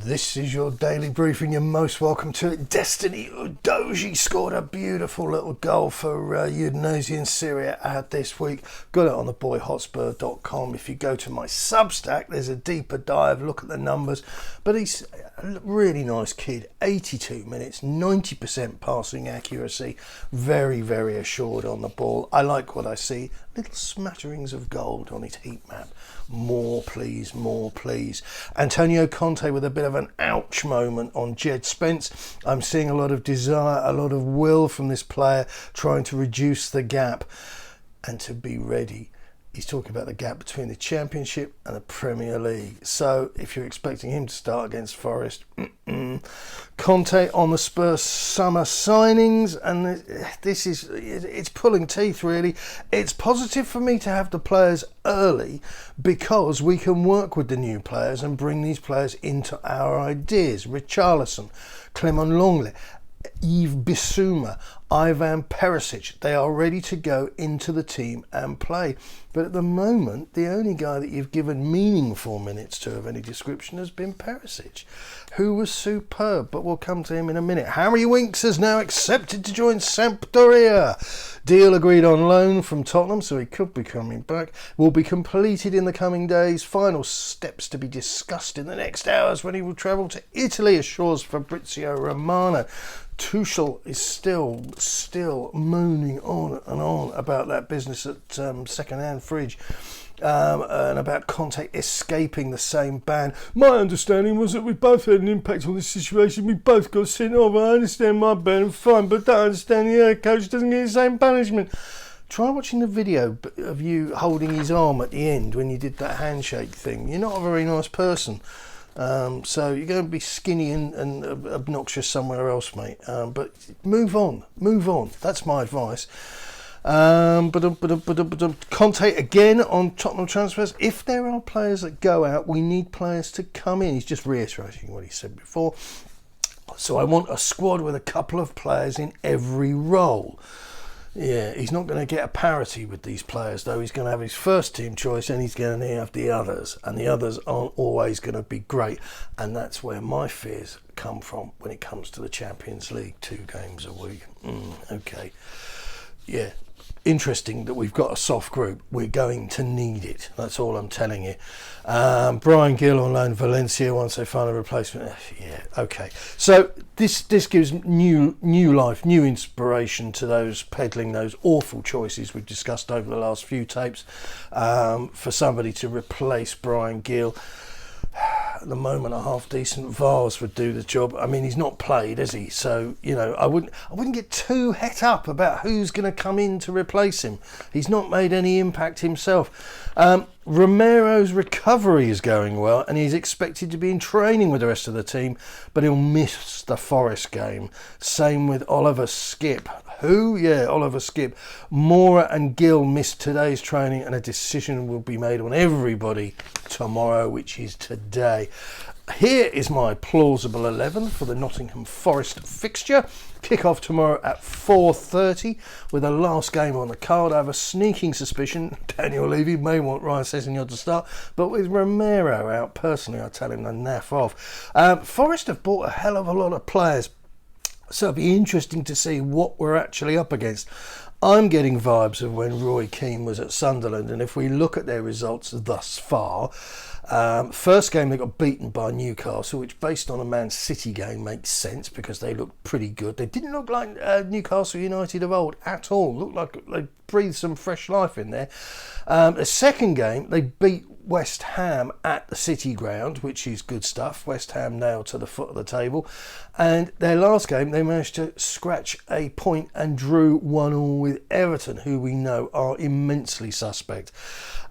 This is your daily briefing. You're most welcome to it. Destiny Udogie scored a beautiful little goal for Udinese in Serie A this week. Got it on the boy HOTSPUR.com. If you go to my Substack, there's a deeper dive, look at the numbers. But he's a really nice kid. 82 minutes, 90% passing accuracy. Very, very assured on the ball. I like what I see. Little smatterings of gold on his heat map. More please, more please. Antonio Conte with a bit of an ouch moment on Jed Spence. I'm seeing a lot of desire, a lot of will from this player trying to reduce the gap and to be ready. He's talking about the gap between the Championship and the Premier League. So if you're expecting him to start against Forest, Conte on the Spurs summer signings, and it's pulling teeth really. It's positive for me to have the players early because we can work with the new players and bring these players into our ideas. Richarlison, Clement Longley, Yves Bissouma, Ivan Perisic, they are ready to go into the team and play. But at the moment, the only guy that you've given meaningful minutes to of any description has been Perisic, who was superb, but we'll come to him in a minute. Harry Winks has now accepted to join Sampdoria. Deal agreed on loan from Tottenham, so he could be coming back. Will be completed in the coming days. Final steps to be discussed in the next hours when he will travel to Italy, assures Fabrizio Romano. Tuchel is still moaning on and on about that business at second-hand fridge and about Conte escaping the same ban. My understanding was that we both had an impact on this situation. We both got sent off. I understand my ban, fine, but don't understand the other coach doesn't get the same punishment. Try watching the video of you holding his arm at the end when you did that handshake thing. You're not a very nice person. So you're going to be skinny and obnoxious somewhere else, mate. But move on. That's my advice. Conte again on Tottenham transfers. If there are players that go out, we need players to come in. He's just reiterating what he said before. So I want a squad with a couple of players in every role. Yeah, he's not going to get a parity with these players, though. He's going to have his first team choice and he's going to have the others. And the others aren't always going to be great. And that's where my fears come from when it comes to the Champions League. 2 games a week. Okay. Yeah. Interesting that we've got a soft group. We're going to need it. That's all I'm telling you. Brian Gill on loan Valencia once they find a replacement. Yeah, okay. So this gives new life, new inspiration to those peddling those awful choices we've discussed over the last few tapes for somebody to replace Brian Gill. At the moment, a half-decent Vars would do the job. I mean, he's not played, has he? So, you know, I wouldn't get too het up about who's going to come in to replace him. He's not made any impact himself. Romero's recovery is going well, and he's expected to be in training with the rest of the team, but he'll miss the Forest game. Same with Oliver Skipp. Who? Yeah, Oliver Skipp. Mora and Gill missed today's training, and a decision will be made on everybody tomorrow, which is today. Here is my plausible 11 for the Nottingham Forest fixture. Kick-off tomorrow at 4:30 with a last game on the card. I have a sneaking suspicion Daniel Levy may want Ryan Sessegnon to start, but with Romero out, personally, I tell him to naff off. Forest have bought a hell of a lot of players, so it'll be interesting to see what we're actually up against. I'm getting vibes of when Roy Keane was at Sunderland, and if we look at their results thus far, first game they got beaten by Newcastle, which based on a Man City game makes sense because they looked pretty good. They didn't look like Newcastle United of old at all. Looked like they breathed some fresh life in there. The second game they beat West Ham at the City Ground, which is good stuff. West Ham nailed to the foot of the table. And their last game, they managed to scratch a point and drew 1-1 with Everton, who we know are immensely suspect.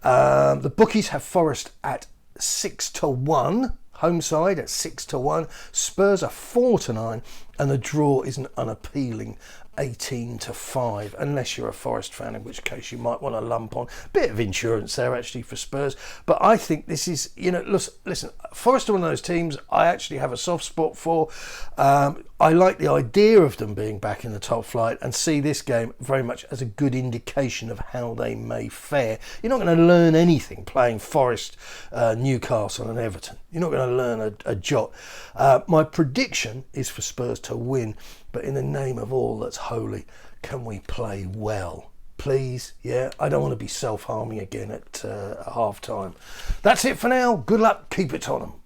The bookies have Forest at 6-1. Home side at 6-1. Spurs are 4-9. And the draw is an unappealing 18-5, unless you're a Forest fan, in which case you might want to lump on. Bit of insurance there actually for Spurs, but I think this is, you know, listen, Forest are one of those teams I actually have a soft spot for. I like the idea of them being back in the top flight and see this game very much as a good indication of how they may fare. You're not going to learn anything playing Forest, Newcastle and Everton. You're not going to learn a jot. My prediction is for Spurs to win, but in the name of all that's holy, can we play well? Please, yeah, I don't want to be self-harming again at half time. That's it for now. Good luck. Keep it Tottenham.